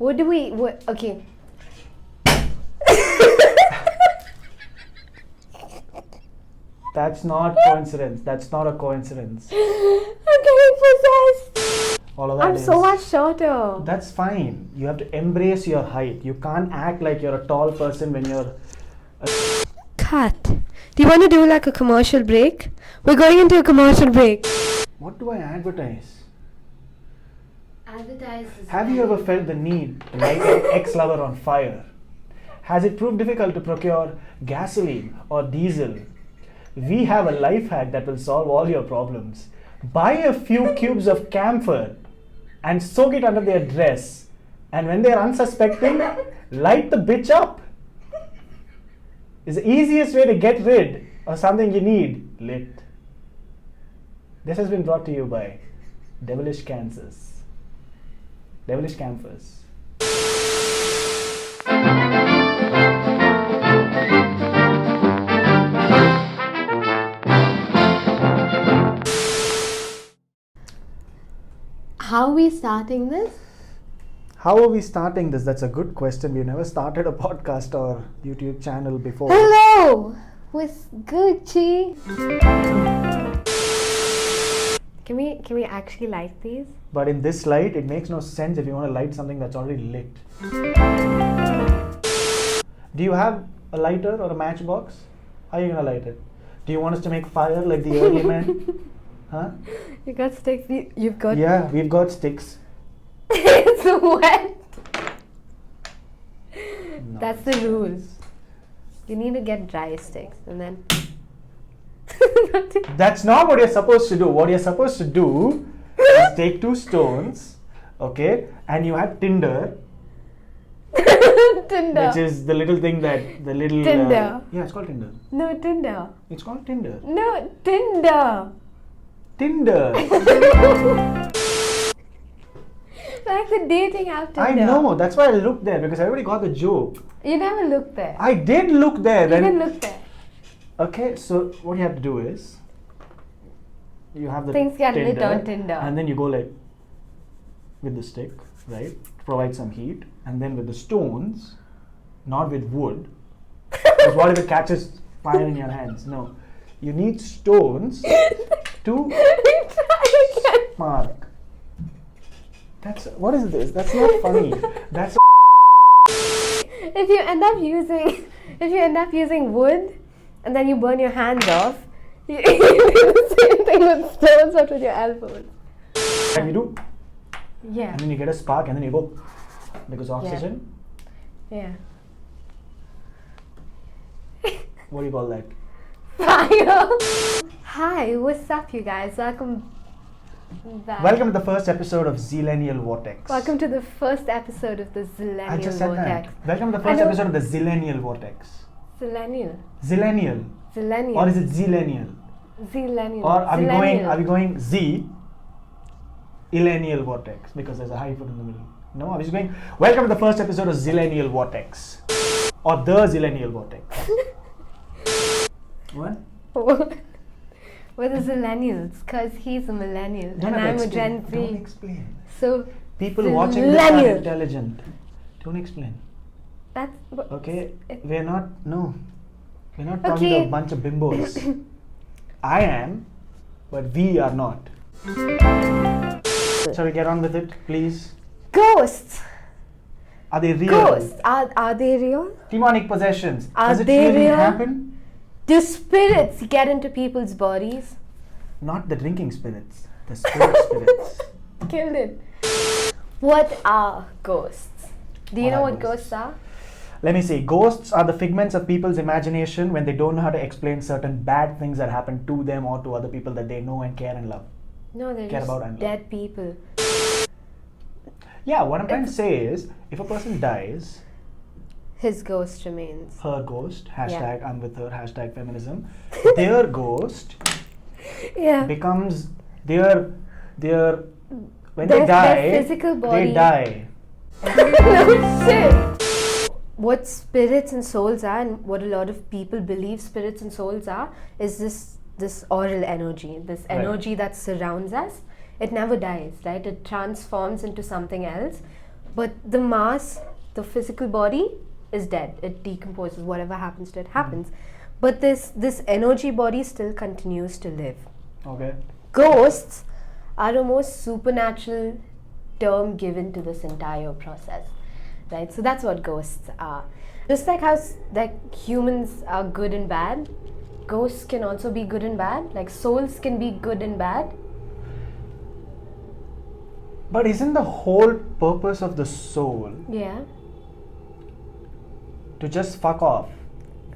Okay. That's not coincidence. That's not a coincidence. I'm getting possessed. All of that I'm so much shorter. That's fine. You have to embrace your height. You can't act like you're a tall person when you're... Cut. Do you want to do like a commercial break? We're going into a commercial break. What do I advertise? Advertise. Have you ever felt the need to light your ex-lover on fire? Has it proved difficult to procure gasoline or diesel? We have a life hack that will solve all your problems. Buy a few cubes of camphor and soak it under their dress. And when they are unsuspecting, light the bitch up. It's the easiest way to get rid of something you need lit. This has been brought to you by Devilish Camphors. How are we starting this? How are we starting this? That's a good question. We've never started a podcast or YouTube channel before. Hello! What's good, Chi? Can we actually light these? But in this light, it makes no sense if you want to light something that's already lit. Do you have a lighter or a matchbox? How are you going to light it? Do you want us to make fire like the early men? Huh? You got sticks? You've got... Yeah, we've got sticks. It's wet. No, That's the rule. You need to get dry sticks and then... That's not what you're supposed to do. What you're supposed to do is take 2 stones, okay, and you have tinder. Tinder. Which is the little thing that the little... Tinder. Yeah, it's called Tinder. No, Tinder. It's called Tinder. No, Tinder. Tinder. Like the dating app Tinder. I know. That's why I looked there because everybody got the joke. You never looked there. I did look there. You didn't look there. Okay, so what you have to do is you have the Things get lit Tinder, on Tinder. and then you go like with the stick, right? To provide some heat, and then with the stones, not with wood. Because what if it catches fire in your hands? No, you need stones to spark. That's what is this? That's not funny. That's If you end up using wood, and then you burn your hands off, you do the same thing with stones, but with your elbows. and you do, Yeah. and then you get a spark, and then you go because oxygen. Yeah. What do you call that? Fire. Hi, what's up, you guys? Welcome back. Welcome to the first episode of Zillennial Vortex. Welcome to the first episode of the Zillennial I just said Vortex. that. Welcome to the first episode of the Zillennial Vortex. Zillennial. Zillennial. Zillennial. Or is it Zillennial? Zillennial. Or are Zillennial. we going Z? Illennial Vortex because there's a hyphen in the middle. No, I was going. Welcome to the first episode of Zillennial Vortex, or the Zillennial Vortex. What? With the Zillennials, because he's a millennial and I'm a Gen Z. Don't explain. So People watching this are intelligent. Don't explain. That's Okay, we're not talking to a bunch of bimbos. I am, but we are not. Shall we get on with it, please? Ghosts. Are they real? Ghosts. Are they real? Demonic possessions. Are Does it they really real? happen? Do spirits get into people's bodies? Not the drinking spirits, the spirit spirits. Killed it. What are ghosts? Do you What know are what ghosts are? Let me see. Ghosts are the figments of people's imagination when they don't know how to explain certain bad things that happen to them or to other people that they know and care and love. No, they're Care just about and love. dead people. Yeah, what I'm trying to say is, if a person dies, His ghost remains. her ghost, hashtag I'm with her, hashtag feminism, their ghost Yeah. becomes their when Their they die, physical body. they die. No shit. What spirits and souls are, and what a lot of people believe spirits and souls are, is this oral energy, this Right. energy that surrounds us. It never dies, right? It transforms into something else. but the mass, the physical body, is dead. It decomposes. Whatever happens to it happens. But this energy body still continues to live. Okay. Ghosts are a more supernatural term given to this entire process, right? So that's what ghosts are. Just like how like humans are good and bad, ghosts can also be good and bad. Like souls can be good and bad. But isn't the whole purpose of the soul Yeah. to just fuck off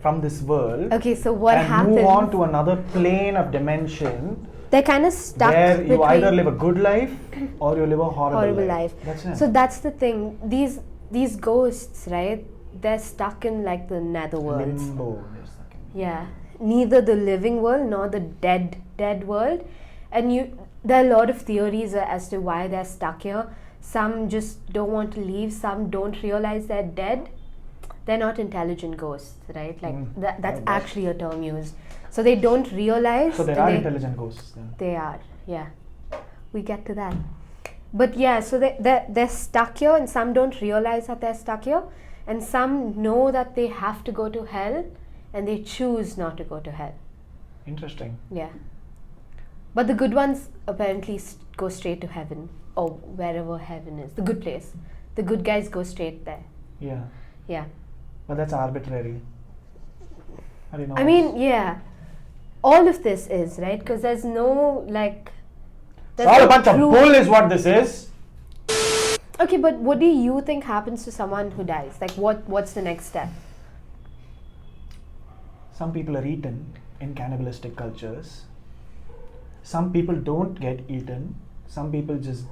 from this world Okay, so what and happens? move on to another plane of dimension They're kind of stuck where you between either live a good life or you live a horrible life. That's it. So that's the thing. These ghosts, right? They're stuck in like the netherworld. Limbo. They're stuck in. Yeah. Neither the living world nor the dead world. And there are a lot of theories as to why they're stuck here. Some just don't want to leave. Some don't realize they're dead. They're not intelligent ghosts, right? Like that's actually a term used. So they don't realize. So there are intelligent ghosts then. They are, yeah. We get to that. But yeah, so they're stuck here, and some don't realize that they're stuck here, and some know that they have to go to hell, and they choose not to go to hell. Interesting. Yeah. But the good ones apparently go straight to heaven, or wherever heaven is, the good place. The good guys go straight there. Yeah. Yeah. But that's arbitrary. How do you know? I mean, yeah. All of this is, right? Because there's no, like... It's all a bunch of bull is what this is. Okay, but what do you think happens to someone who dies? Like, what's the next step? Some people are eaten in cannibalistic cultures. Some people don't get eaten. Some people just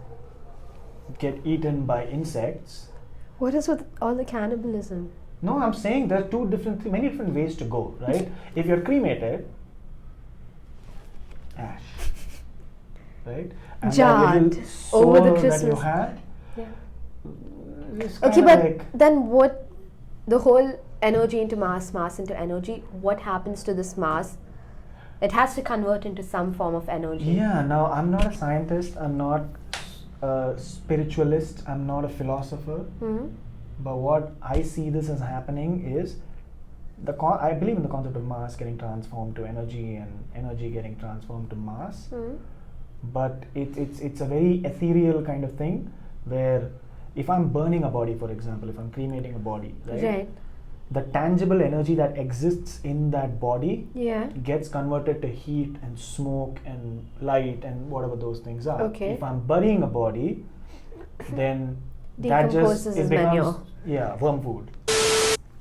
get eaten by insects. What is with all the cannibalism? No, I'm saying there are many different ways to go, right? If you're cremated, ash, right? And Jarred that little soul over the that you Christmas. had. Yeah. It's Okay, kinda but like, then what? The whole energy into mass into energy. What happens to this mass? It has to convert into some form of energy. yeah. Now I'm not a scientist. I'm not a spiritualist. I'm not a philosopher. Hmm. But what I see this as happening is I believe in the concept of mass getting transformed to energy and energy getting transformed to mass. Hmm. But it's a very ethereal kind of thing where if I'm burning a body, for example, if I'm cremating a body, right? The tangible energy that exists in that body Yeah. gets converted to heat and smoke and light and whatever those things are. Okay. If I'm burying a body, then that Decomposes just as it becomes manure. worm food.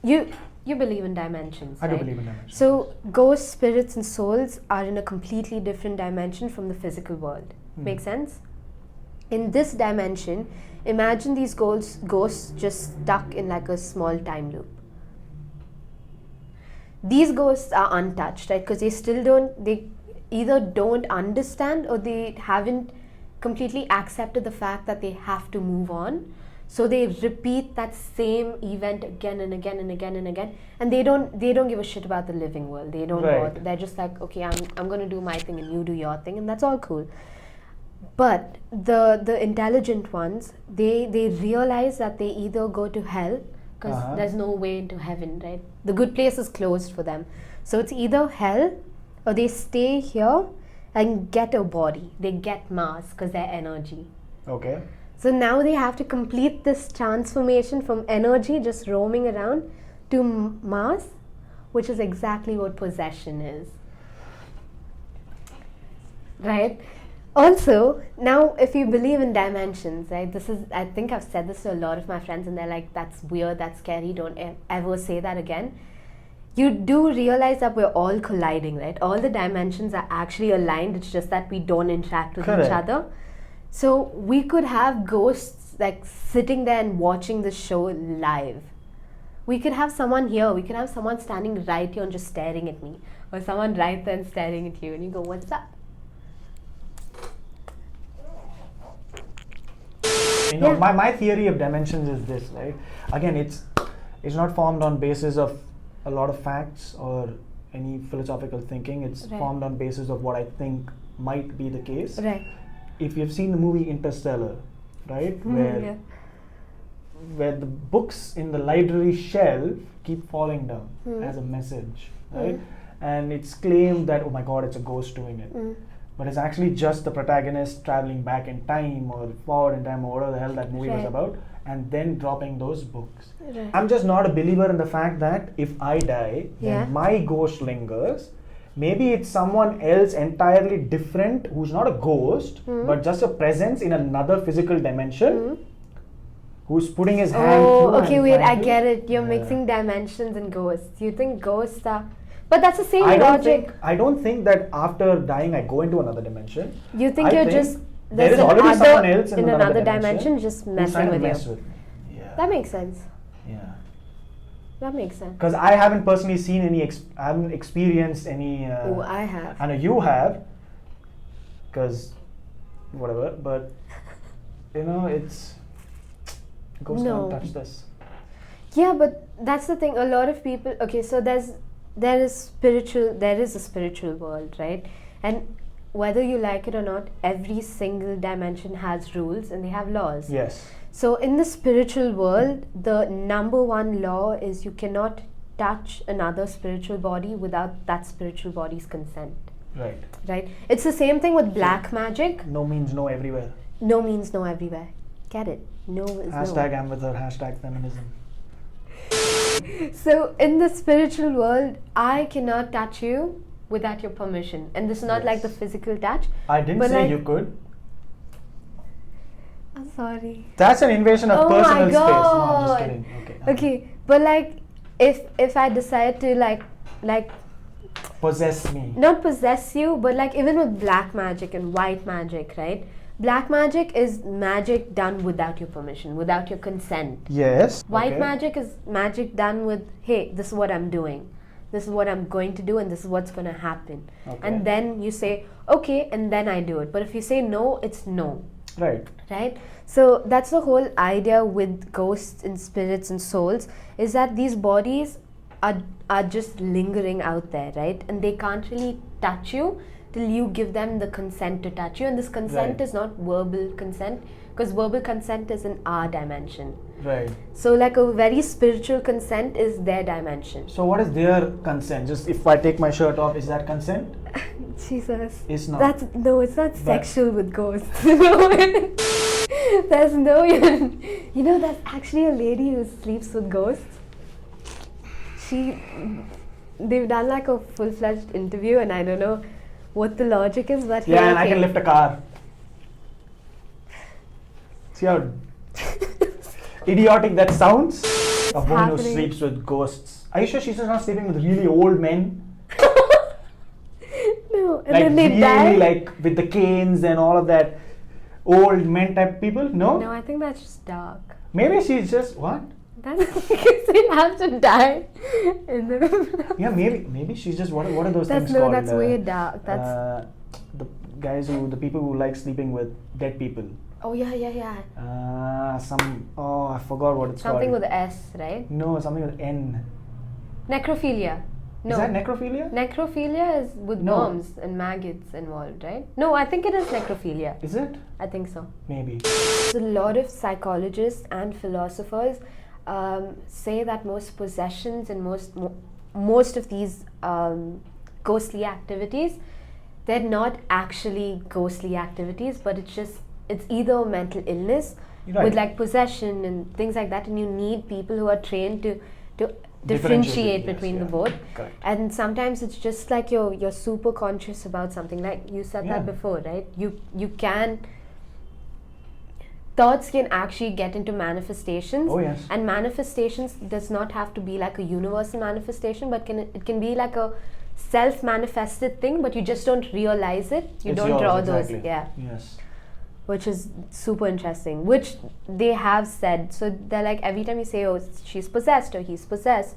You believe in dimensions, I do right? believe in dimensions. So ghosts, spirits, and souls are in a completely different dimension from the physical world. Make sense? In this dimension, imagine these ghosts just stuck in like a small time loop. These ghosts are untouched, right? Because they either don't understand or they haven't completely accepted the fact that they have to move on. So they repeat that same event again and again and again and again, and they don't give a shit about the living world. They don't Right. bother. They're just like, okay, I'm gonna do my thing and you do your thing, and that's all cool. But the intelligent ones, they realize that they either go to hell because there's no way into heaven, right? The good place is closed for them, so it's either hell or they stay here and get a body. They get mass because they're energy. Okay. So now they have to complete this transformation from energy just roaming around to mass, which is exactly what possession is. Right? Also, now if you believe in dimensions, right, I think I've said this to a lot of my friends and they're like, that's weird, that's scary, don't ever say that again. You do realize that we're all colliding, right? All the dimensions are actually aligned, it's just that we don't interact with Correct. each other. So we could have ghosts like sitting there and watching the show live. We could have someone here, we could have someone standing right here and just staring at me, or someone right there and staring at you, and you go, what's up? You know, Yeah. my theory of dimensions is this, right? Again, it's not formed on basis of a lot of facts or any philosophical thinking. It's Right. formed on basis of what I think might be the case. Right. If you've seen the movie Interstellar, right, where Yeah. where the books in the library shelf keep falling down as a message, right? And it's claimed that, oh my god, it's a ghost doing it. But it's actually just the protagonist traveling back in time or forward in time or whatever the hell that movie was about, and then dropping those books. I'm just not a believer in the fact that if I die, then my ghost lingers. Maybe it's someone else entirely different who's not a ghost, but just a presence in another physical dimension who's putting his hand through. Oh, okay, wait, I get it. You're mixing dimensions and ghosts. You think ghosts are... But that's the same logic. I don't think that after dying I go into another dimension. You think you're just... There is already someone else in another dimension just messing with you. Yeah. That makes sense. Yeah. That makes sense. Because I haven't personally seen any, I haven't experienced any... oh, I have. I know you have. Because, whatever, but, you know, it's... Ghosts can't touch this. Yeah, but that's the thing. A lot of people... Okay, so there is a spiritual world, right? And whether you like it or not, every single dimension has rules and they have laws. Yes. So in the spiritual world, the number one law is you cannot touch another spiritual body without that spiritual body's consent. Right. Right? It's the same thing with black magic. No means no everywhere. No means no everywhere. Get it? No is hashtag I'm with her, hashtag feminism. So in the spiritual world, I cannot touch you without your permission. And this is not like the physical touch. I didn't say like, you could. I'm sorry. That's an invasion of personal space. No, I'm just kidding. Okay, but like, if I decide to like possess me. Not possess you, but like even with black magic and white magic, right? Black magic is magic done without your permission, without your consent. Yes. White magic is magic done with, hey, this is what I'm doing. This is what I'm going to do and this is what's going to happen. And then you say, okay, and then I do it. But if you say no, it's no. Right. Right? So that's the whole idea with ghosts and spirits and souls, is that these bodies are just lingering out there, right? And they can't really touch you till you give them the consent to touch you. And this consent is not verbal consent, because verbal consent is in our dimension. Right. So like a very spiritual consent is their dimension. So what is their consent? Just if I take my shirt off, is that consent? Jesus. It's not. No, it's not sexual with ghosts. There's no, you know, there's actually a lady who sleeps with ghosts. They've done like a full-fledged interview, and I don't know what the logic is, but yeah, and I can lift a car. See how idiotic that sounds? A woman who sleeps with ghosts. Are you sure she's just not sleeping with really old men? No, and like then they really, die. like with the canes and all of that, old men type people? No? No, I think that's just dark. Maybe she's just what? That's because they have to die. Yeah, maybe she's just what are those things no, called? That's way dark. That's the people who like sleeping with dead people. Oh yeah. I forgot what it's called. Something with S, right? No, something with N. Necrophilia. No. Is that necrophilia? Necrophilia is with worms and maggots involved, right? No, I think it is necrophilia. Is it? I think so. Maybe. A lot of psychologists and philosophers say that most possessions and most of these ghostly activities, they're not actually ghostly activities, but it's either mental illness with like possession and things like that, and you need people who are trained to differentiate between the both. Correct. And sometimes it's just like you're super conscious about something, like you said that before, right? You can, thoughts can actually get into manifestations. Oh yes. And manifestations does not have to be like a universal manifestation, but it can be like a self-manifested thing, but you just don't realize it. You don't draw those. Yeah. Yes. Which is super interesting, which they have said. So they're like, every time you say, oh, she's possessed or he's possessed,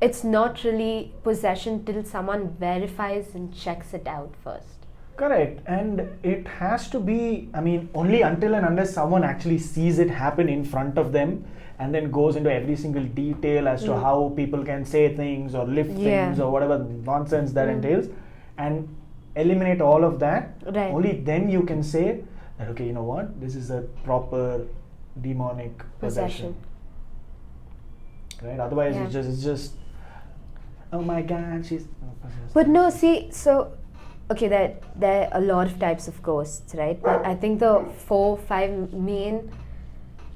it's not really possession till someone verifies and checks it out first. Correct. And it has to be, I mean, only until and unless someone actually sees it happen in front of them and then goes into every single detail as to how people can say things or lift things or whatever nonsense that entails, and eliminate all of that, only then you can say that, okay, you know what, this is a proper demonic possession. right? Otherwise, it's just, oh my God, she's. But no, see, so okay, there are a lot of types of ghosts, right? But I think the 4-5 main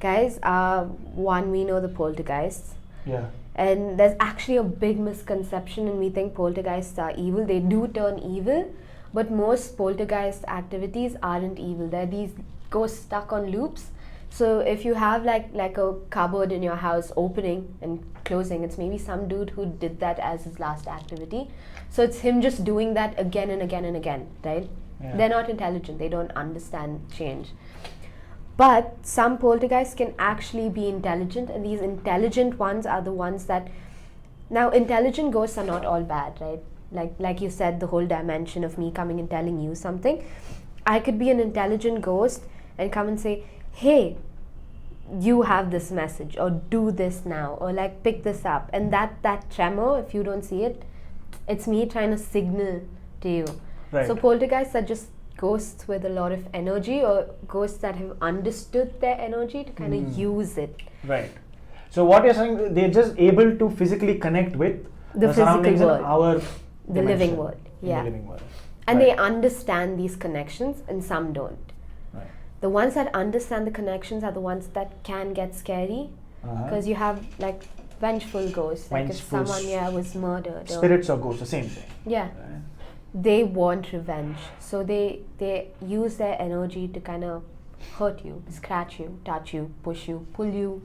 guys are, one, we know the poltergeists. Yeah. And there's actually a big misconception, and we think poltergeists are evil. They do turn evil, but most poltergeist activities aren't evil. They're these ghosts stuck on loops. So if you have like a cupboard in your house opening and closing, it's maybe some dude who did that as his last activity. So it's him just doing that again and again and again, right? Yeah. They're not intelligent. They don't understand change. But some poltergeists can actually be intelligent, and these intelligent ones are the ones that... Now, intelligent ghosts are not all bad, right? Like you said, the whole dimension of me coming and telling you something. I could be an intelligent ghost and come and say, hey, you have this message, or do this now, or like pick this up. And that tremor, if you don't see it, it's me trying to signal to you. Right. So poltergeists are just ghosts with a lot of energy, or ghosts that have understood their energy to kind of use it. Right. So what you're saying, they're just able to physically connect with The surroundings physical in world. our The living world, yeah. The living world. And Right. they understand these connections, and some don't. Right. The ones that understand the connections are the ones that can get scary, because you have like vengeful ghosts, like if Vengeful someone was murdered. Or, Spirits or ghosts, the same thing. yeah. Right? They want revenge, so they use their energy to kind of hurt you, scratch you, touch you, push you, pull you,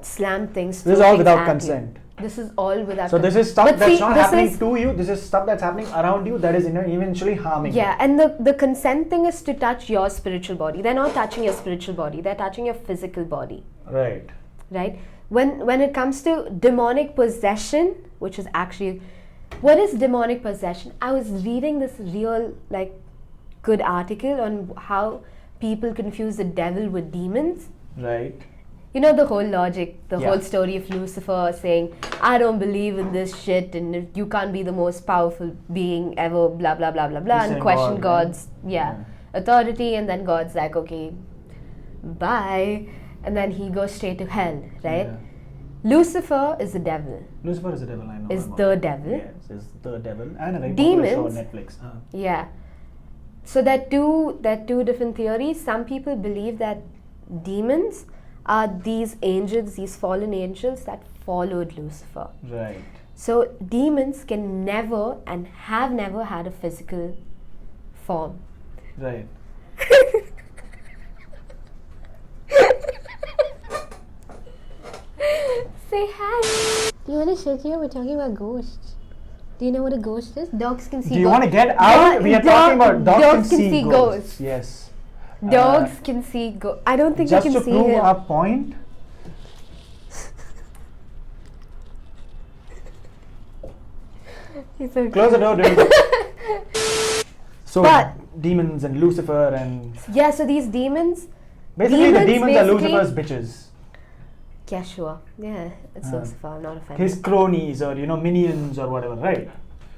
slam things. This is throw all things without at consent. You. This is all without. So this consent. is stuff But that's see, not this happening is- to you. This is stuff that's happening around you that is eventually harming you. Yeah, and the consent thing is to touch your spiritual body. They're not touching your spiritual body. They're touching your physical body. Right. Right? When it comes to demonic possession, which is actually... What is demonic possession? I was reading this real good article on how people confuse the devil with demons. Right. You know the whole logic, the Yeah. whole story of Lucifer saying, I don't believe in this shit, and you can't be the most powerful being ever, blah blah blah blah blah, and Saying question God, God's right? authority, and then God's like, okay, bye, and then he goes straight to hell, right? Yeah. Lucifer is the devil. Lucifer is the devil, I know. Is about the it. devil. Yes, is the devil, and a very popular show on Demons. Netflix. Yeah. So there are two different theories. Some people believe that demons are these angels, these fallen angels that followed Lucifer. Right. So demons can never and have never had a physical form. Right. Say hi. Do you want to sit here? We're talking about ghosts. Do you know what a ghost is? Dogs can see Do you ghosts. want to get out? We are talking about dogs can see ghosts. ghosts. Yes. Dogs can see ghosts. I don't think Just we to can see prove him. our point. He's okay. Close the door, dude. So But- demons and Lucifer and Yeah, so these demons... basically the Demons demons are basically- Lucifer's bitches. Yeah, sure. Yeah, it's Lucifer. I'm not offended. His cronies or minions or whatever, right?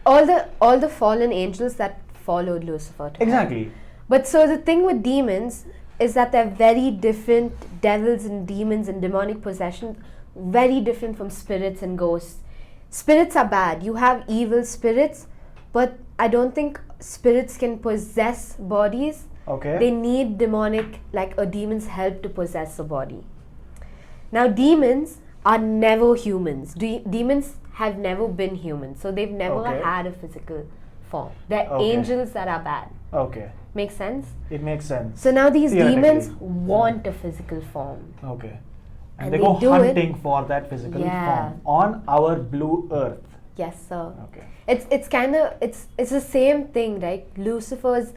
all the fallen angels that followed Lucifer. To Exactly. But so the thing with demons is that they're very different. Devils and demons and demonic possession, very different from spirits and ghosts. Spirits are bad. You have evil spirits, but I don't think spirits can possess bodies. Okay. They need demonic, like a demon's help to possess a body. Now, demons are never humans. Demons have never been humans, so they've never Okay. had a physical form. They're Okay. angels that are bad. Okay. Make sense? It makes sense. So now these Theoretically. demons want a physical form. Okay. And And they they go do it- hunting for that physical Yeah. form on our blue earth. Yes, sir. Okay. It's the same thing, right? Lucifer's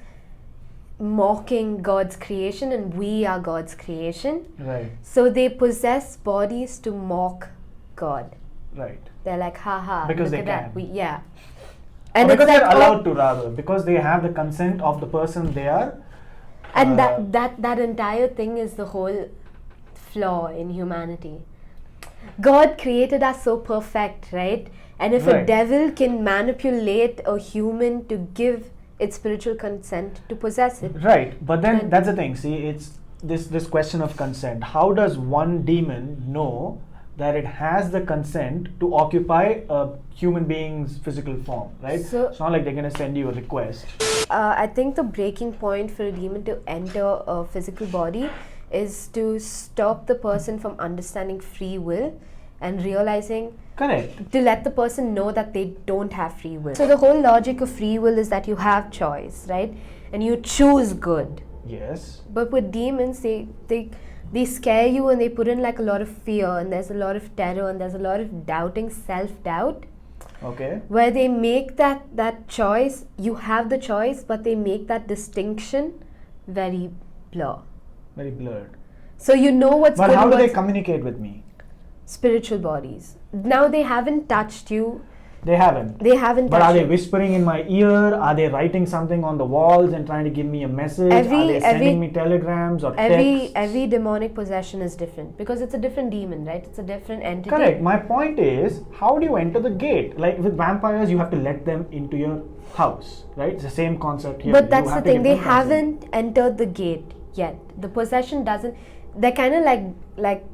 mocking God's creation, and we are God's creation. Right. So they possess bodies to mock God. Right. They're like, haha, Because look they at that. can. Yeah. Or And because it's like, they're allowed to, rather, because they have the consent of the person they are. and uh, that entire thing is the whole flaw in humanity. God created us so perfect, right? And if a Right. devil can manipulate a human to give its spiritual consent to possess it, Right, but then And- that's the thing. See, it's this question of consent. How does one demon know that it has the consent to occupy a human being's physical form, right? So it's not like they're going to send you a request. I think the breaking point for a demon to enter a physical body is to stop the person from understanding free will and realizing, correct, to let the person know that they don't have free will. So the whole logic of free will is that you have choice, right? And you choose good. Yes. But with demons, they scare you and they put in like a lot of fear, and there's a lot of terror, and there's a lot of doubting, self-doubt. Okay. Where they make that choice, you have the choice, but they make that distinction very blur. Very blurred. So you know what's but good. But how do they communicate with me? Spiritual bodies. Now they haven't touched you. They haven't. But are they whispering in my ear? Are they writing something on the walls and trying to give me a message? Are they sending me telegrams or texts? Every demonic possession is different because it's a different demon, right? It's a different entity. Correct. My point is, how do you enter the gate? Like with vampires, you have to let them into your house, right? It's the same concept here. But that's the thing. They haven't entered the gate yet. The possession doesn't. They're kind of like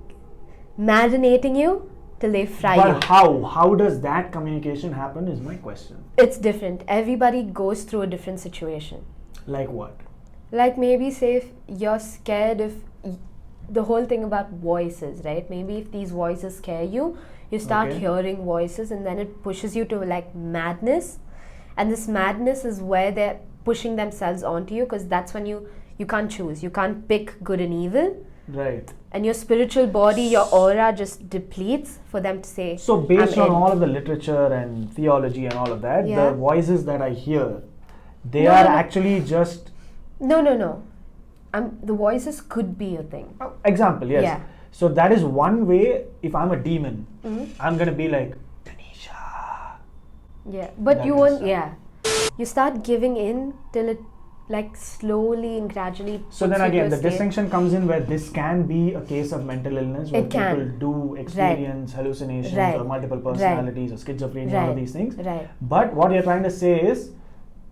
marinating you till they fry you. But how does that communication happen is my question. It's different. Everybody goes through a different situation. Like what? Like maybe say if you're scared of the whole thing about voices, right? Maybe if these voices scare you, you start hearing voices and then it pushes you to like madness. And this madness is where they're pushing themselves onto you, because that's when you can't choose. You can't pick good and evil. Right. And your spiritual body, your aura just depletes for them to say. So based on all of the literature and theology and all of that, the voices that I hear, they are actually just... No. The voices could be a thing. Example, yes. Yeah. So that is one way. If I'm a demon, I'm going to be like, Tanisha. Yeah, but you won't, you start giving in till it like slowly and gradually. So then again, the distinction comes in where this can be a case of mental illness where people do experience hallucinations or multiple personalities or schizophrenia, all of these things. Right. But what you're trying to say is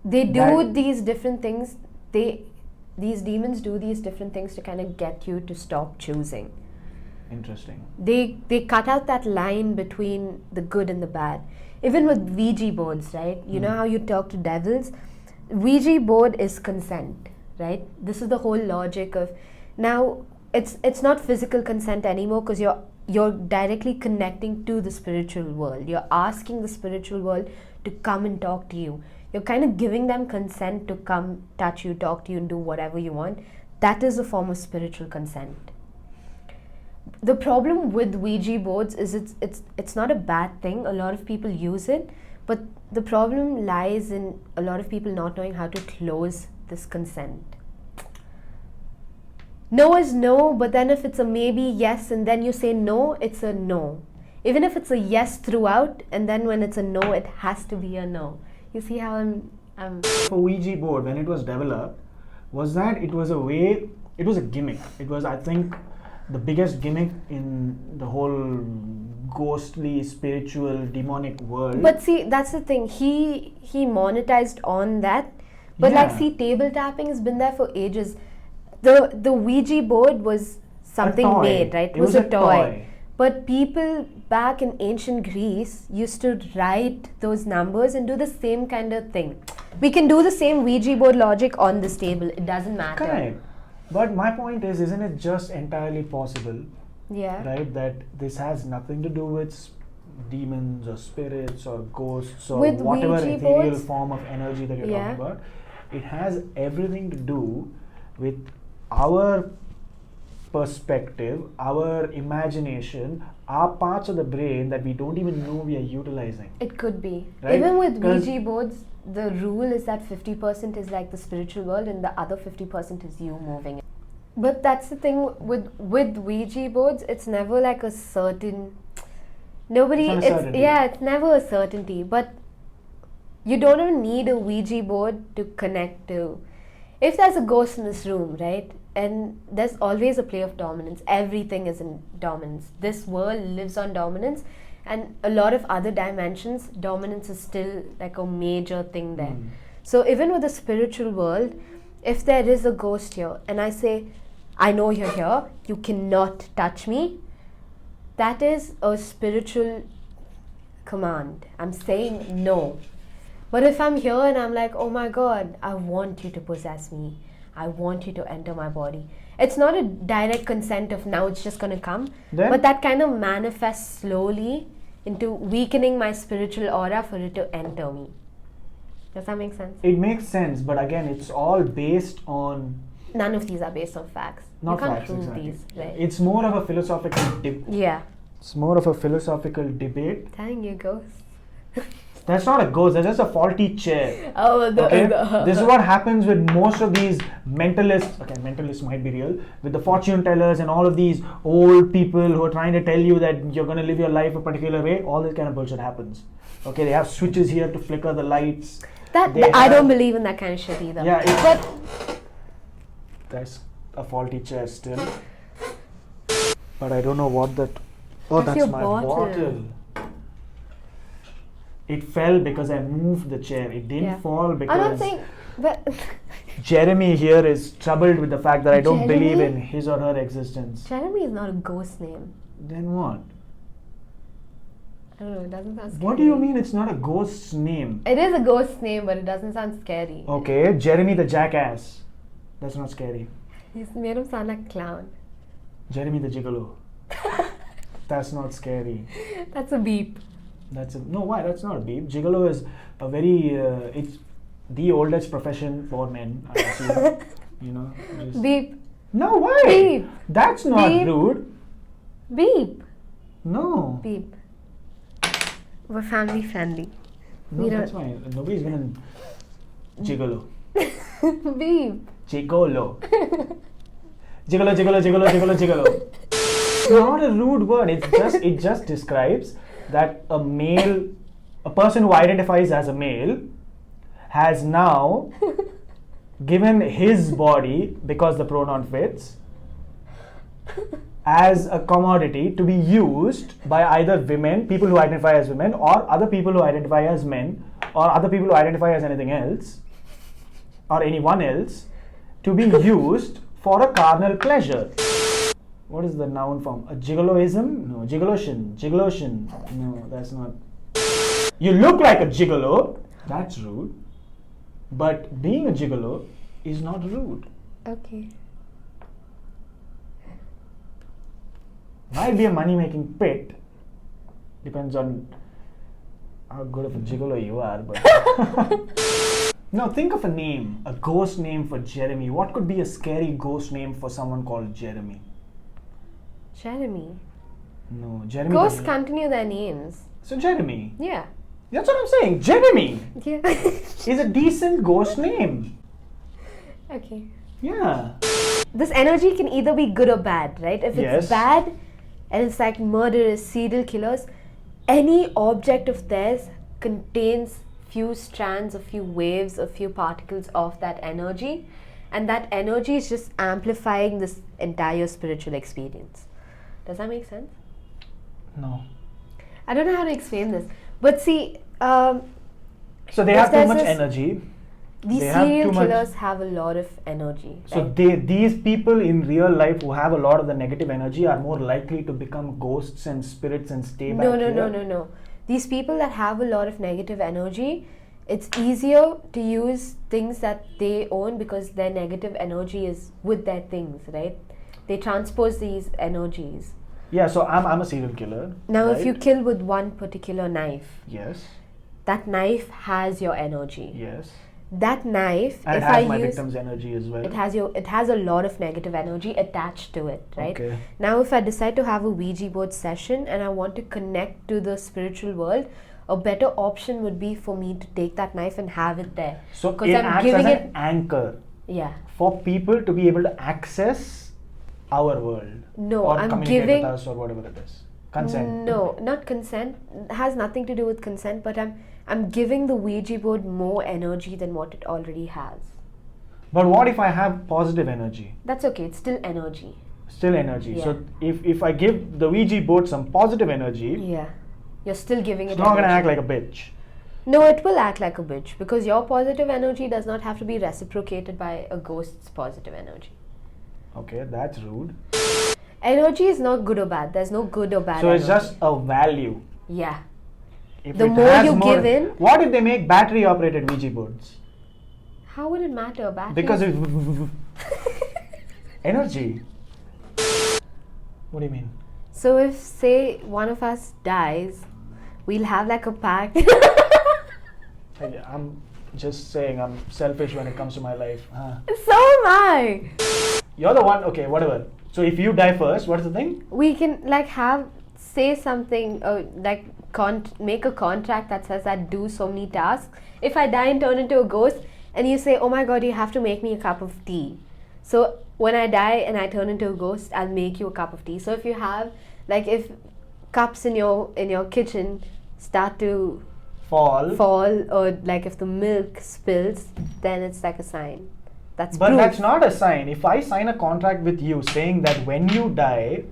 they do these different things. These demons do these different things to kind of get you to stop choosing. Interesting. They cut out that line between the good and the bad. Even with Ouija boards, right? You know how you talk to devils? Ouija board is consent, right? This is the whole logic of now it's not physical consent anymore, because you're directly connecting to the spiritual world. You're asking the spiritual world to come and talk to you. You're kind of giving them consent to come touch you, talk to you, and do whatever you want. That is a form of spiritual consent. The problem with Ouija boards is it's not a bad thing. A lot of people use it. But the problem lies in a lot of people not knowing how to close this consent. No is no, but then if it's a maybe, yes, and then you say no, it's a no. Even if it's a yes throughout, and then when it's a no, it has to be a no. You see how I'm... For Ouija board, when it was developed, was that it was a gimmick. It was, I think, the biggest gimmick in the whole ghostly, spiritual, demonic world. But see, that's the thing. He monetized on that. But like, see, table tapping has been there for ages. The Ouija board was something made, right? It was a toy. But people back in ancient Greece used to write those numbers and do the same kind of thing. We can do the same Ouija board logic on this table. It doesn't matter. Correct. But my point is, isn't it just entirely possible? Yeah. Right, that this has nothing to do with demons or spirits or ghosts or with whatever Ouija ethereal boards, form of energy that you're talking about. It has everything to do with our perspective, our imagination, our parts of the brain that we don't even know we are utilizing. It could be. Right? Even with Ouija boards, the rule is that 50% is like the spiritual world and the other 50% is you moving. But that's the thing with Ouija boards, it's never like a certain... It's never a certainty. But you don't even need a Ouija board to connect to... If there's a ghost in this room, right? And there's always a play of dominance. Everything is in dominance. This world lives on dominance. And a lot of other dimensions, dominance is still like a major thing there. So even with the spiritual world, if there is a ghost here and I say, I know you're here, you cannot touch me, that is a spiritual command. I'm saying no. But if I'm here and I'm like, oh my god, I want you to possess me, I want you to enter my body, it's not a direct consent of now it's just gonna come, Then? but that kind of manifests slowly into weakening my spiritual aura for it to enter me. Does that make sense? It makes sense, but again, it's all based on. None of these are based on facts. Not you can't facts, prove exactly. these, right? It's more of a philosophical Yeah. It's more of a philosophical debate. Telling you, ghost. That's not a ghost. That's just a faulty chair. Oh, Okay, this is what happens with most of these mentalists. Okay, mentalists might be real. With the fortune tellers and all of these old people who are trying to tell you that you're going to live your life a particular way. All this kind of bullshit happens. Okay, they have switches here to flicker the lights. I don't believe in that kind of shit either. Yeah, but that's a faulty chair still. But I don't know what that. Oh, That's that's your my bottle. It fell because I moved the chair. It didn't fall I because don't think. But Jeremy here is troubled with the fact that I don't Jeremy? believe in his or her existence. Jeremy is not a ghost name. Then what? I don't know. It doesn't sound scary. What do you mean it's not a ghost's name? It is a ghost name, but it doesn't sound scary. Okay, Jeremy the jackass. That's not scary. He's made him sound like a clown. Jeremy the gigolo. That's not scary. That's a beep. No, why? That's not a beep. Gigolo is a very it's the oldest profession for men. I assume. You know. Just Beep. No, why? Beep. That's not Beep. rude. Beep. No. Beep. We're family friendly. No, We that's don't- fine. Nobody's gonna gigolo. Beep. Gigolo. Gigolo, gigolo, gigolo, gigolo, gigolo. It's not a rude word. It just describes that a person who identifies as a male has now given his body, because the pronoun fits, as a commodity to be used by either women, people who identify as women, or other people who identify as men, or other people who identify as anything else, or anyone else, to be used for a carnal pleasure. What is the noun form? A gigoloism? No. Gigoloshin. Gigoloshin. No, that's not. You look like a gigolo. That's rude. But being a gigolo is not rude. Okay. Might be a money-making pit. Depends on how good of a gigolo you are. But now think of a name, a ghost name for Jeremy. What could be a scary ghost name for someone called Jeremy? Jeremy. No, Jeremy. Ghosts doesn't- continue their names. So Jeremy. Yeah. That's what I'm saying. Jeremy Yeah. is a decent ghost name. Okay. Yeah. This energy can either be good or bad, right? If it's Yes. bad and it's like murderers, serial killers, any object of theirs contains few strands, a few waves, a few particles of that energy, and that energy is just amplifying this entire spiritual experience. Does that make sense? No. I don't know how to explain this, but see, So they If have too there's much this- energy. these They have serial too much- killers have a lot of energy. So right? these people in real life who have a lot of the negative energy are more likely to become ghosts and spirits and stay back No. here. These people that have a lot of negative energy, it's easier to use things that they own because their negative energy is with their things, right? They transpose these energies. Yeah, so I'm a serial killer. Now, right? if you kill with one particular knife, Yes. that knife has your energy. Yes. That knife, And if it has I my use, victim's energy as well. it has a lot of negative energy attached to it, right? Okay. Now, if I decide to have a Ouija board session and I want to connect to the spiritual world, a better option would be for me to take that knife and have it there. So 'Cause it I'm acts giving as it- an anchor Yeah. for people to be able to access our world. No, or I'm communicate giving. with us or whatever it is. Consent. No, not consent. It has nothing to do with consent, but I'm giving the Ouija board more energy than what it already has. But what if I have positive energy? That's okay. It's still energy. Still energy. So Yeah. if I give the Ouija board some positive energy, Yeah. You're still giving it's it not gonna energy. act like a bitch. No, it will act like a bitch because your positive energy does not have to be reciprocated by a ghost's positive energy. Okay, that's rude. Energy is not good or bad. There's no good or bad So it's energy. just a value. Yeah. If The it more has you give in- What if they make battery operated Ouija boards? How would it matter? Battery? Because it's energy. What do you mean? So if, say, one of us dies, we'll have like a pact. I'm just saying I'm selfish when it comes to my life. So am I. You're the one, okay, whatever. So if you die first, what's the thing? We can like say something, like make a contract that says that do so many tasks. If I die and turn into a ghost, and you say, oh my god, you have to make me a cup of tea. So when I die and I turn into a ghost, I'll make you a cup of tea. So if you have, like, if cups in your kitchen start to Fall, or like if the milk spills, then it's like a sign. That's but proof. that's not a sign. If I sign a contract with you saying that when you die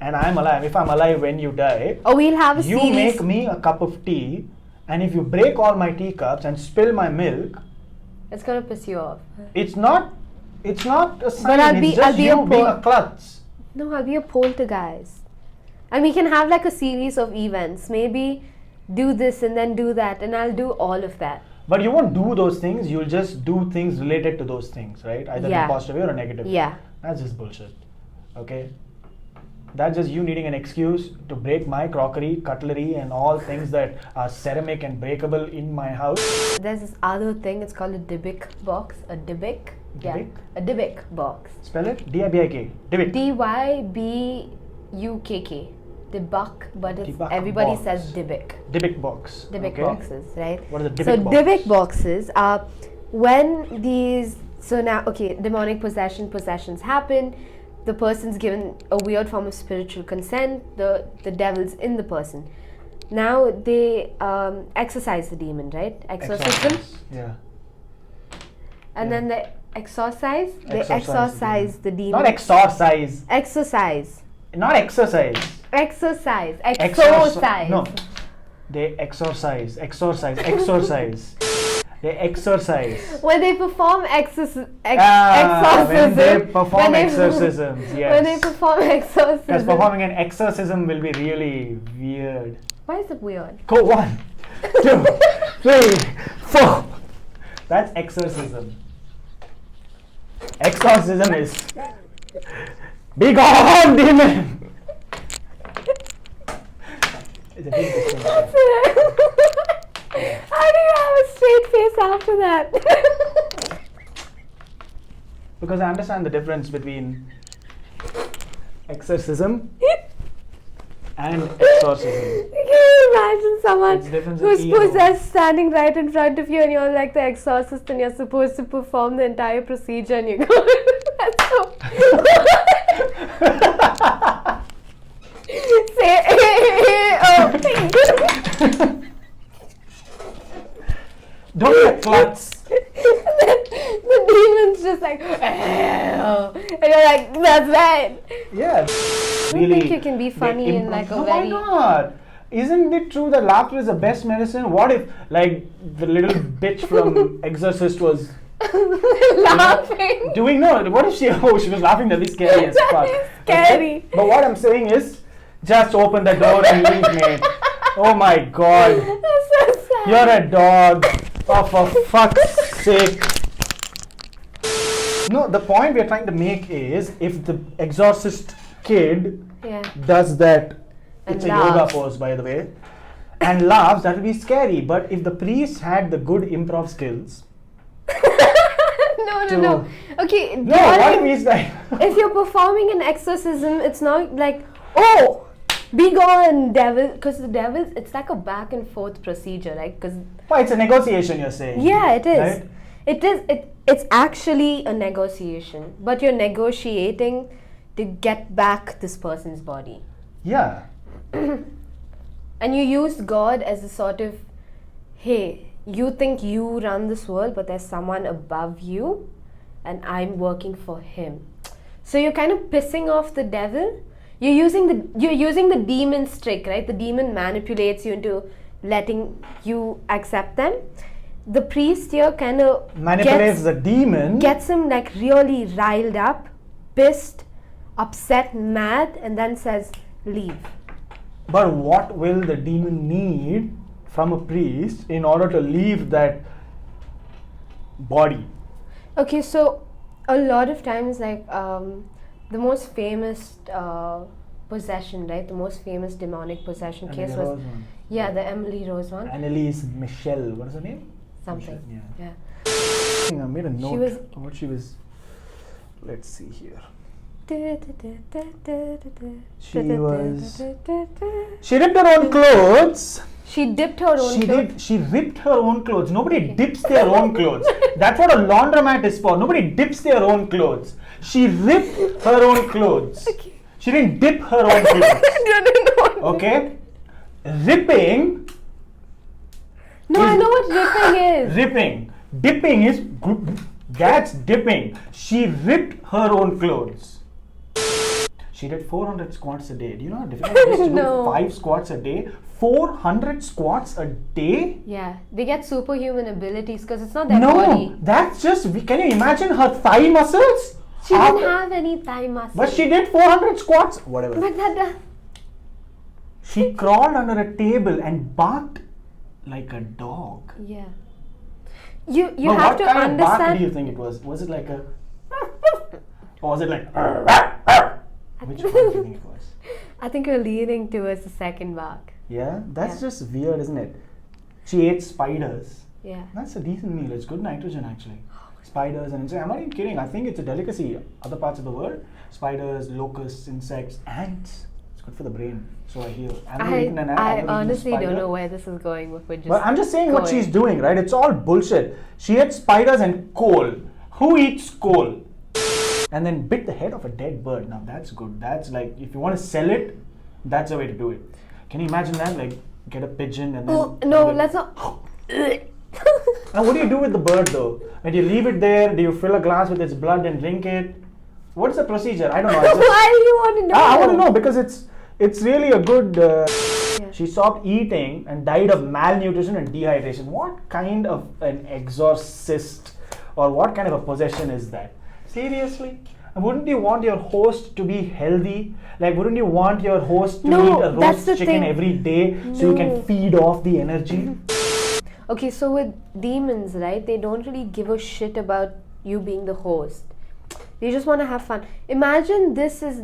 and I'm alive, if I'm alive when you die, Or we'll have a you series. make me a cup of tea, and if you break all my teacups and spill my milk, It's gonna piss you off. it's not a sign. But I'll it's be- just I'll be you a being po- a klutz. No, I'll be a poltergeist. And we can have like a series of events. Maybe do this and then do that, and I'll do all of that. But you won't do those things. You'll just do things related to those things, right? Either in Yeah. a positive way or a negative way. Yeah. That's just bullshit. Okay? That's just you needing an excuse to break my crockery, cutlery, and all things that are ceramic and breakable in my house. There's this other thing, it's called a Dybbuk box. A Dybbuk? Yeah. Dybbuk? A Dybbuk box. Spell it? D-I-B-I-K. Dybbuk. Dybbuk. Dybbuk, but it's, Dybbuk everybody box. says Dybbuk. Dybbuk box. Dybbuk Okay. boxes, right? What are the So Dybbuk boxes? Dybbuk boxes are when these, so now, okay, demonic possessions happen, the person's given a weird form of spiritual consent, the devil's in the person. Now they exorcise the demon, right? Exorcism. Exorcise. Yeah. And Yeah. then they exorcise the demon. Not exorcise. Exorcise. Not exercise. Exorcise. Exorcise. Exorcise. No. They exorcise. They exorcise. When they perform exorcism. When they perform exorcisms, yes. When they perform exorcism. Because performing an exorcism will be really weird. Why is it weird? Go 1, 2, 3, 4. That's exorcism. Exorcism is be gone, demon. It's a big difference. How do you have a straight face after that? Because I understand the difference between exorcism and exorcism. Can you imagine someone It's difference who's in ego. possessed standing right in front of you and you're like the exorcist and you're supposed to perform the entire procedure and you go, that's so... Say, oh. Don't be a klutz. The demon's just like, and you're like, that's right. Yeah. I don't think you can be funny in like a no, very... why not? Isn't it true that laughter is the best medicine? What if, like, the little bitch from Exorcist was laughing? doing no? What if she was laughing? That'd be scary as fuck. That is scary. Okay? But what I'm saying is, just open the door and leave me. Oh my god, That's so sad. you're a dog. Oh, for fuck's sake. No, the point we're trying to make is, if the Exorcist kid Yeah. does that, And it's a laughs. yoga pose by the way, and laughs, that will be scary. But if the priest had the good improv skills, No. Okay. no, what if he's like, If you're performing an exorcism, it's not like, oh, be gone, devil. Because the devil, it's like a back and forth procedure, right? Because why, it's a negotiation you're saying. yeah, it is. Right? It is. It's actually a negotiation, but you're negotiating to get back this person's body. Yeah. And you use God as a sort of, hey, you think you run this world, but there's someone above you, and I'm working for him. So you're kind of pissing off the devil. You're using the demon's trick, right? The demon manipulates you into letting you accept them. The priest here kind of Manipulates the demon. gets him like really riled up, pissed, upset, mad, and then says, leave. But what will the demon need from a priest in order to leave that body? Okay, so a lot of times, like the most famous possession, right? The most famous demonic possession case Emily was Rose one. the Emily Rose one. Annalise Michelle. What is her name? Something. Michelle, Yeah. I made a note was- of what she was. Let's see here. She ripped her own clothes. She dipped her own clothes. She ripped her own clothes. Nobody dips their own clothes. That's what a laundromat is for. Nobody dips their own clothes. She ripped her own clothes. Okay. She didn't dip her own clothes. I don't know. Okay? Ripping. No, I know what ripping is. Ripping. Dipping is. That's dipping. She ripped her own clothes. She did 400 squats a day. Do you know how difficult it is to No. do 5 squats a day? 400 squats a day? Yeah, they get superhuman abilities because it's not their body. No, that's just. Can you imagine her thigh muscles? She didn't have any thigh muscles. But she did 400 squats. Whatever. But that. She crawled under a table and barked like a dog. Yeah. You But have to what kind of bark understand. do you think it was? Was it like a. Or was it like. Which one do you think it was? I think you're leaning towards the second bark. Yeah, that's Yeah. just weird, isn't it? She ate spiders. Yeah. That's a decent meal. It's good nitrogen actually. Spiders and insects. I'm not even kidding. I think it's a delicacy. Other parts of the world, spiders, locusts, insects, ants. It's good for the brain. So I hear. I've never eaten an ant. I've I never eaten a honestly don't spider. know where this is going, but we're just. But I'm just saying what going. she's doing, right? It's all bullshit. She ate spiders and coal. Who eats coal? And then bit the head of a dead bird. Now that's good. That's like, if you want to sell it, that's the way to do it. Can you imagine that? Like, get a pigeon and then. Oh, no, kill it. let's not. Now, what do you do with the bird though? When you leave it there, do you fill a glass with its blood and drink it? What's the procedure? I don't know. Why do you want to know? I want to know because it's really a good. Yeah. She stopped eating and died of malnutrition and dehydration. What kind of an exorcist or what kind of a possession is that? Seriously? Wouldn't you want your host to be healthy? Like, wouldn't you want your host to No, eat a that's roast the chicken thing. every day so you No. can feed off the energy? Okay, so with demons, right, they don't really give a shit about you being the host. They just want to have fun. Imagine this is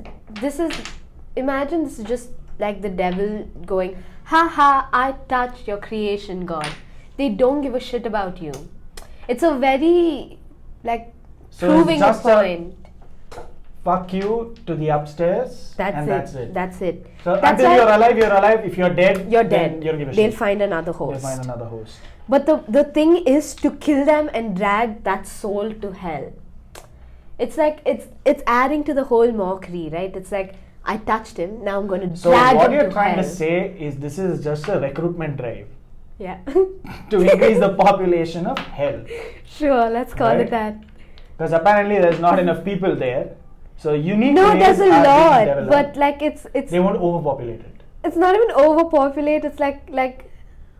just like the devil going, ha, I touched your creation, God. They don't give a shit about you. It's a very, like, So proving it's a just a point. fuck you to the upstairs and that's it. That's it. So That's until why you're alive, you're alive. If you're dead, you're then dead. you don't give a They'll shit. find another They'll host. find another host. But the thing is to kill them and drag that soul to hell. It's like it's adding to the whole mockery, right? It's like, I touched him, now I'm going to So drag what him you're to trying hell. to say is this is just a recruitment drive Yeah. to increase the population of hell. Sure, let's call Right. it that. Because apparently there's not enough people there. So unique No, races there's a are being lot, developed. but like it's They won't overpopulate it. it's not even overpopulate. It's like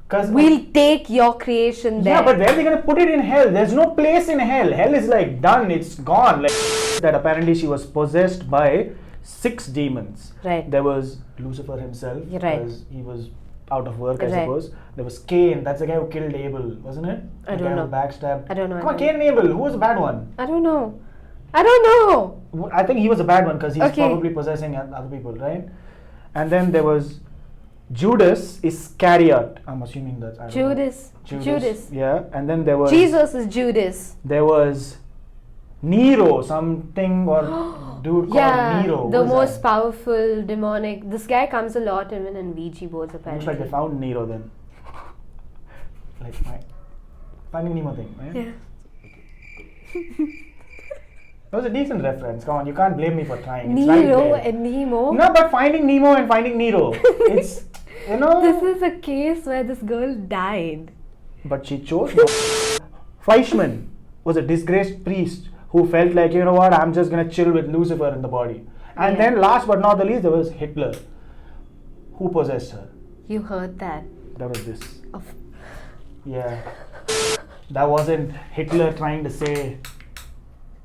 Because we'll take your creation there. yeah, but where are they gonna put it in hell? There's no place in hell. Hell is like done. It's gone. Like that. Apparently, she was possessed by 6 demons. Right. There was Lucifer himself, Right. because he was out of work, I Right. suppose. There was Cain. That's the guy who killed Abel, wasn't it? I The don't guy know. who backstabbed. I don't know. Come on, Cain and Abel. Who was the bad one? I don't know. I don't know. I think he was a bad one because he's Okay. probably possessing other people, right? And then there was Judas Iscariot. I'm assuming that. I don't know. Judas. Yeah, and then there was Jesus is Judas. there was Nero, something or dude called Yeah, Nero. the Who is most that? powerful demonic. This guy comes a lot even in Ouija boards Looks apparently. like they found Nero then. Like my Finding Nemo thing, right? Yeah. That was a decent reference. Come on, you can't blame me for trying. It's right Nero there. and Nemo. No, but Finding Nemo and Finding Nero. It's, you know. This is a case where this girl died. But she chose. Fleischmann was a disgraced priest who felt like, you know what, I'm just gonna chill with Lucifer in the body. And Yeah. then last but not the least, there was Hitler. Who possessed her? You heard that. That was this. Of- Yeah. That wasn't Hitler trying to say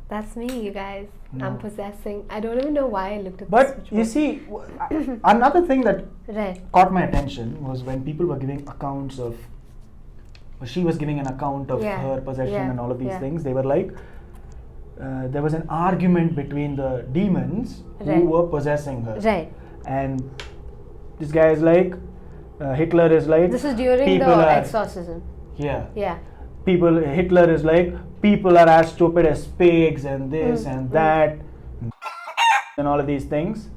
That's me, you guys. No. I'm possessing. I don't even know why I looked at But this. you see, another thing that Right. caught my attention was when people were giving accounts of, or she was giving an account of Yeah, her possession yeah, and all of these yeah. things. They were like, there was an argument between the demons who Right. were possessing her. Right. And this guy is like, Hitler is like, This is during people the are, exorcism. yeah. Yeah. Hitler is like, people are as stupid as pigs and this and that and all of these things.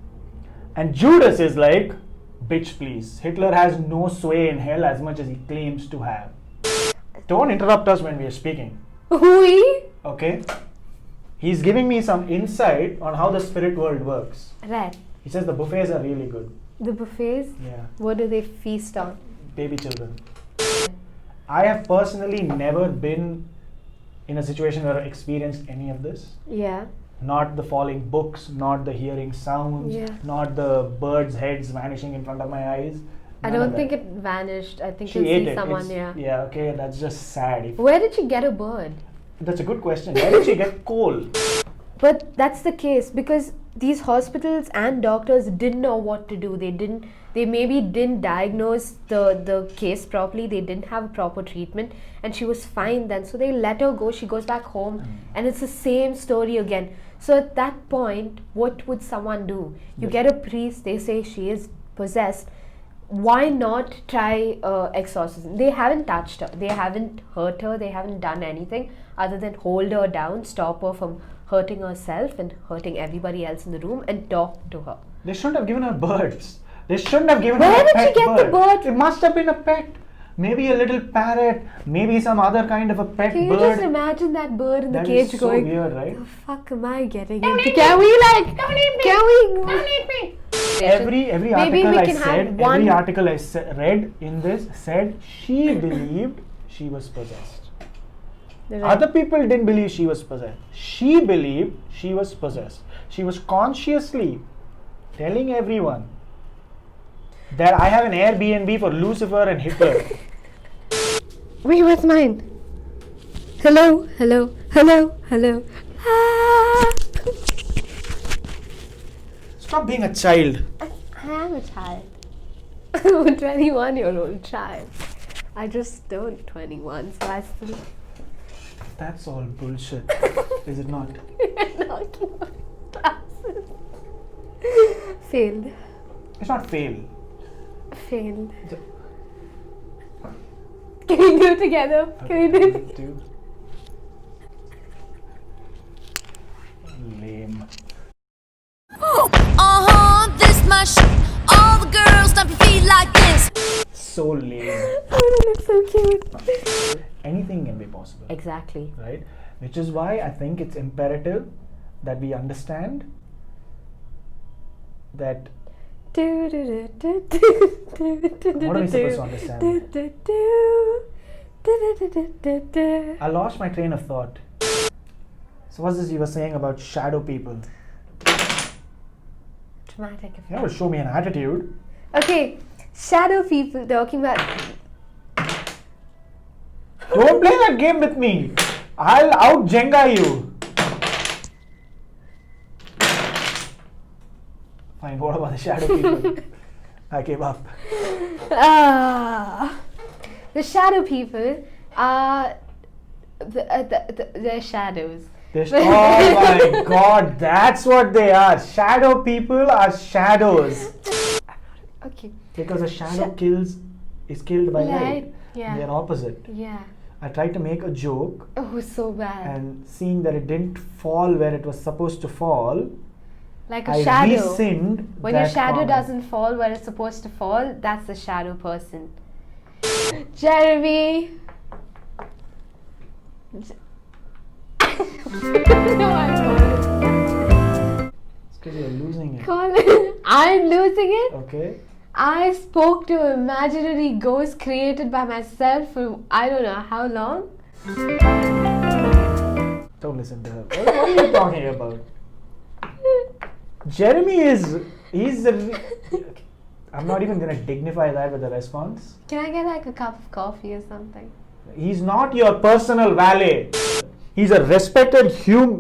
And Judas is like, bitch please, Hitler has no sway in hell as much as he claims to have. Don't interrupt us when we are speaking, Hui? okay? He's giving me some insight on how the spirit world works. Right. He says the buffets are really good. The buffets? Yeah, What do they feast on? baby children. I have personally never been in a situation where I experienced any of this. Yeah. Not the falling books, not the hearing sounds, Yeah. not the birds' heads vanishing in front of my eyes. I None of don't think that. it vanished. I think She you'll ate see it. someone, It's- yeah. okay, that's just sad. Where did you get a bird? That's a good question. Where did she get coal? But that's the case because these hospitals and doctors didn't know what to do. They maybe didn't diagnose the case properly. They didn't have a proper treatment and she was fine then. So they let her go. She goes back home and it's the same story again. So at that point, what would someone do? You get a priest, they say she is possessed. Why not try exorcism? They haven't touched her. They haven't hurt her. They haven't done anything other than hold her down, stop her from hurting herself and hurting everybody else in the room and talk to her. They shouldn't have given her birds. They shouldn't have given Where her a did pet she get the bird? It must have been a pet. Maybe a little parrot. Maybe some other kind of a pet Can you bird. just imagine that bird in the That cage is so going, weird, right? the fuck am I getting into? Can we like, Don't eat me. can we? Don't eat me. Every Maybe article we I can have said, one- every article I read in this said she believed she was possessed. Right. Other people didn't believe she was possessed. She believed she was possessed. She was consciously telling everyone that I have an Airbnb for Lucifer and Hitler. Wait, what's mine? Hello, hello, hello, hello. Ah. Stop being a child. I am a child. I'm a 21-year-old child. I just turned 21, so I still. That's all bullshit. Is it not? knocking on glasses. Failed. It's not fail. Failed. Can we do it together? Can we do it together? Two. Lame. This my shit. All the girls stomp your feet like this. So lame. Oh, that looks so cute. Anything can be possible. Exactly. Right? Which is why I think it's imperative that we understand that What are we supposed to understand? I lost my train of thought. So what's this you were saying about shadow people? Dramatic You effect. have to show me an attitude. Okay, shadow people talking about. Don't play that game with me. I'll out Jenga you. Fine, what about the shadow people? I gave up. The shadow people are they're shadows. Oh my god, that's what they are. Shadow people are shadows. Okay. Because a shadow is killed by light. Light, yeah. They're opposite. Yeah. I tried to make a joke Oh, so bad. and seeing that it didn't fall where it was supposed to fall, Like a I shadow. rescind When your that shadow comment. doesn't fall where it's supposed to fall, that's the shadow person. Jeremy. No, I'm It's because you're losing it. calling. I'm losing it. Okay? I spoke to an imaginary ghost created by myself for I don't know how long. Don't listen to her. What are you talking about? Jeremy I'm not even gonna dignify that with a response. Can I get like a cup of coffee or something? He's not your personal valet. He's a respected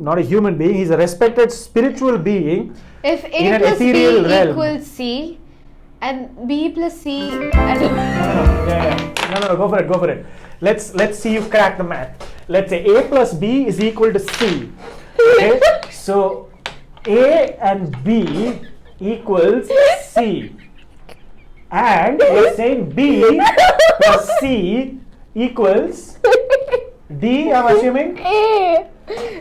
not a human being. He's a respected spiritual being. If A in an plus B ethereal realm. equals C and B plus C, I don't know. No, go for it. Let's see you crack the math. Let's say A plus B is equal to C. Okay? So A and B equals C. And you're saying B plus C equals D, I'm assuming? A.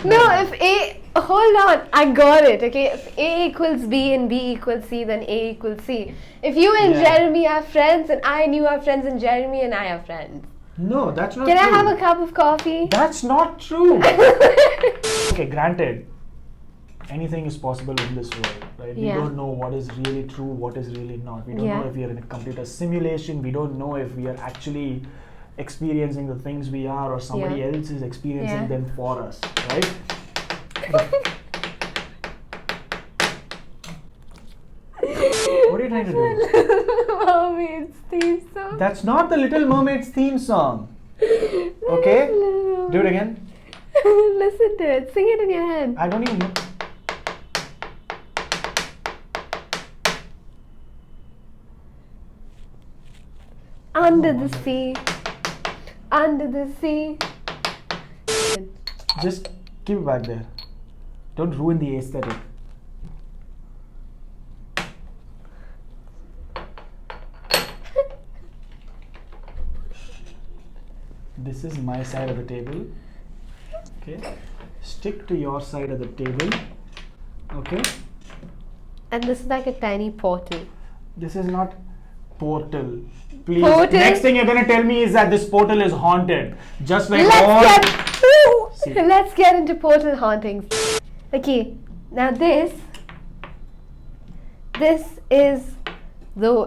No, if A, hold on, I got it. Okay, if A equals B and B equals C, then A equals C. If you and Jeremy are friends, and I and you are friends, and Jeremy and I are friends. No, that's not Can true. I have a cup of coffee? That's not true. Okay, granted, anything is possible in this world, right? We don't know what is really true, what is really not. We don't know if we are in a computer simulation. We don't know if we are actually experiencing the things we are, or somebody else is experiencing them for us, right? What are you trying to do? Mermaid's theme song. That's not the Little Mermaid's theme song. Okay? Do it again. Listen to it. Sing it in your head. I don't even know. Under the sea. Under the sea. Just keep it back there. Don't ruin the aesthetic. This is my side of the table. Okay. Stick to your side of the table. Okay. And this is like a tiny portal. This is not portal. Please. Portal? Next thing you're gonna tell me is that this portal is haunted. Just like Let's get into portal hauntings. Okay. Now this is the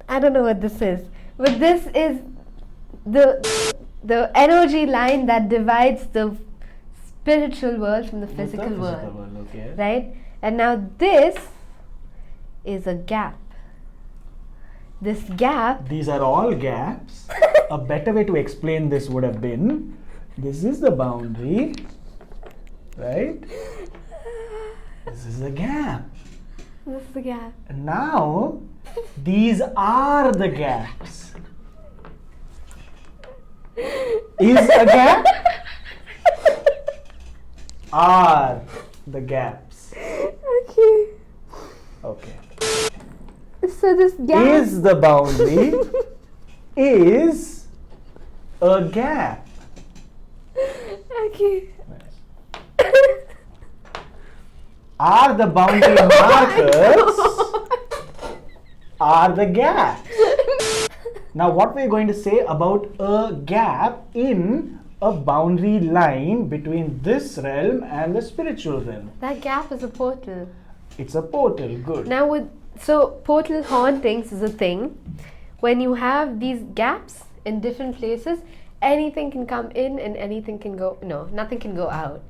I don't know what this is, but this is the energy line that divides the spiritual world from the physical world. Okay. Right? And now this is a gap. This gap. These are all gaps. A better way to explain this would have been, this is the boundary, right? This is the gap. This is the gap. And now, these are the gaps. Is a gap? Are the gaps. Okay. Okay. So this gap Is the boundary is a gap. Okay. Are the boundary markers are the gaps. Now what we're going to say about a gap in a boundary line between this realm and the spiritual realm. That gap is a portal. It's a portal, good. Now portal hauntings is a thing. When you have these gaps in different places, anything can come in and anything can go, nothing can go out.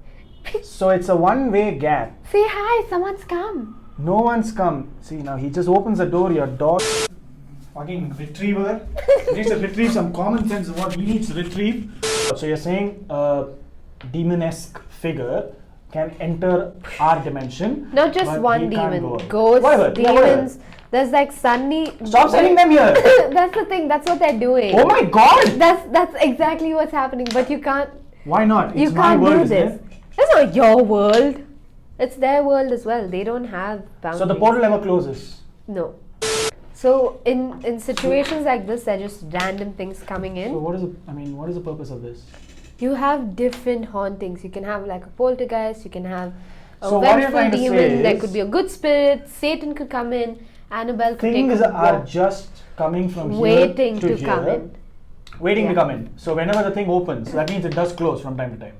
So it's a one-way gap. Say hi, someone's come. No one's come. See, now he just opens the door, your dog, fucking retriever, needs to retrieve some common sense of what he needs to retrieve. So you're saying a demonesque figure can enter our dimension. Not just but one he can't demon. go. Ghosts, Whatever, yeah, demons. There's like Sunny. Stop sending them here. That's the thing. That's what they're doing. Oh my god! That's exactly what's happening. But you can't. Why not? You It's my can't world, do isn't this. it? It's not your world. It's their world as well. They don't have boundaries. So the portal never closes. No. So in situations like this, they're just random things coming in. So what is the purpose of this? You have different hauntings. You can have like a poltergeist. You can have a So what you're vengeful trying to say demon. There is- could be a good spirit. Satan could come in. Annabelle could Things take a are walk, just coming from waiting here to to come here, in. waiting to Yeah. come in. So whenever the thing opens, that means it does close from time to time.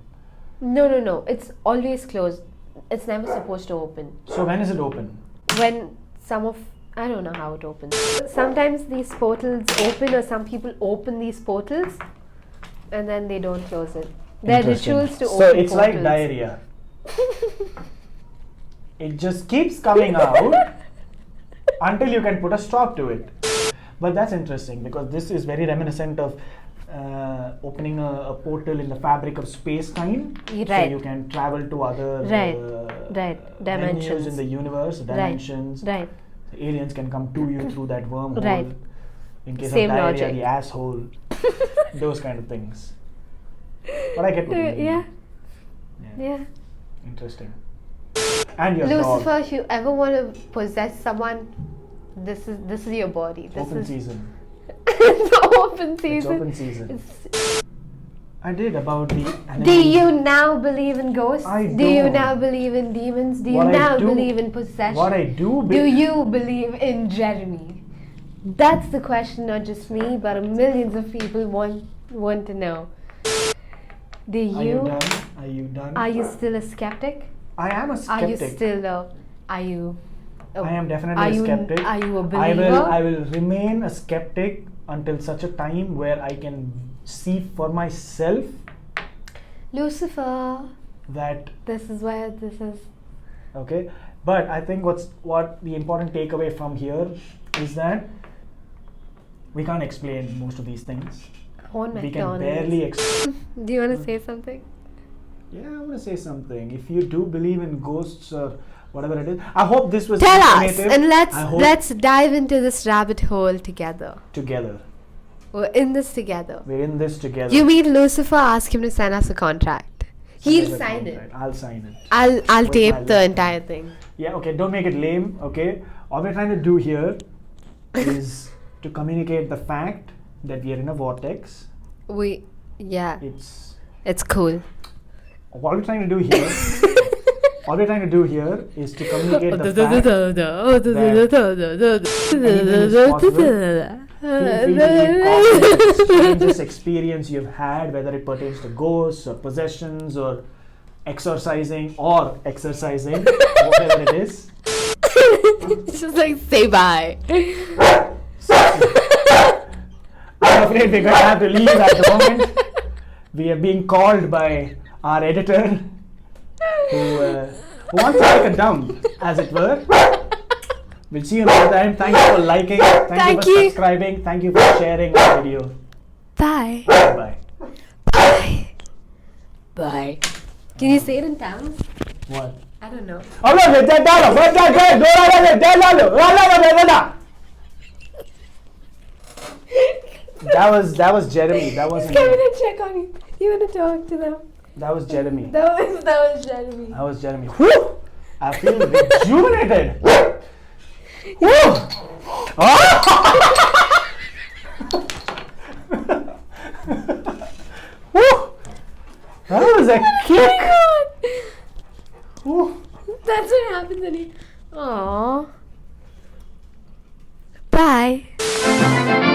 No. It's always closed. It's never supposed to open. So when is it open? When I don't know how it opens. Sometimes these portals open, or some people open these portals and then they don't close it. There are Interesting. rituals to open So it's like portals. diarrhea. It just keeps coming out until you can put a stop to it. But that's interesting because this is very reminiscent of opening a portal in the fabric of space-time, so Right. you can travel to other Right. venues Dimensions. in the universe, dimensions. Right. Aliens can come to you through that wormhole. Right. In case Same of diarrhea, logic. the asshole. Those kind of things. But I get what you mean. Yeah. Yeah. Yeah. Interesting. And your Lucifer, dog. if you ever want to possess someone, this is your body. This Open is season. it's open It's season. open season. It's- I did about the Do enemies. you now believe in ghosts? I Do you don't. now believe in demons? Do you What I now do- believe in possession? What I do Do you believe in Jeremy? That's the question, not just me, but millions of people want to know. Do Are you you? done? Are you done? Are you still a skeptic? I am a Are skeptic. you still a? Are you? I am definitely Are a you? skeptic. Are you a I believer? will remain a skeptic until such a time where I can see for myself Lucifer. that This is where this is. okay. But I think what the important takeaway from here is that we can't explain most of these things. On We can McDonald's. barely Do you want to say something? Yeah, I want to say something. If you do believe in ghosts or whatever it is, I hope this was Tell us, informative. and I hope let's dive into this rabbit hole together. together. We're in this together. We're in this together. You mean Lucifer asked him to sign us a contract? He'll There's a sign it. contract. I'll sign it. I'll With tape my the left entire hand. thing. Yeah, okay, don't make it lame, okay? All we're trying to do here is to communicate the fact that we are in a vortex. Yeah, It's cool. all we're trying to do here all we're trying to do here is to communicate the fact feel confident to explain this experience you've had, whether it pertains to ghosts or possessions or exorcising or exercising, whatever it is. Just like say bye. I'm afraid we're going to have to leave at the moment. We are being called by our editor who wants to take a dump, as it were. We'll see you another time. Thank you for liking. Thank you for subscribing. Thank you for sharing our video. Bye. Bye. Bye. Bye. Can you say it in Tamil? What? I don't know. That was Jeremy. That He's wasn't coming me. to check on you. You want to talk to them? That was Jeremy. That was Jeremy. That was Jeremy. Whew! I feel rejuvenated. Whew! Ah! Whew! That was a kick. Oh my god! Whew. That's what happens when you. Aww. Bye.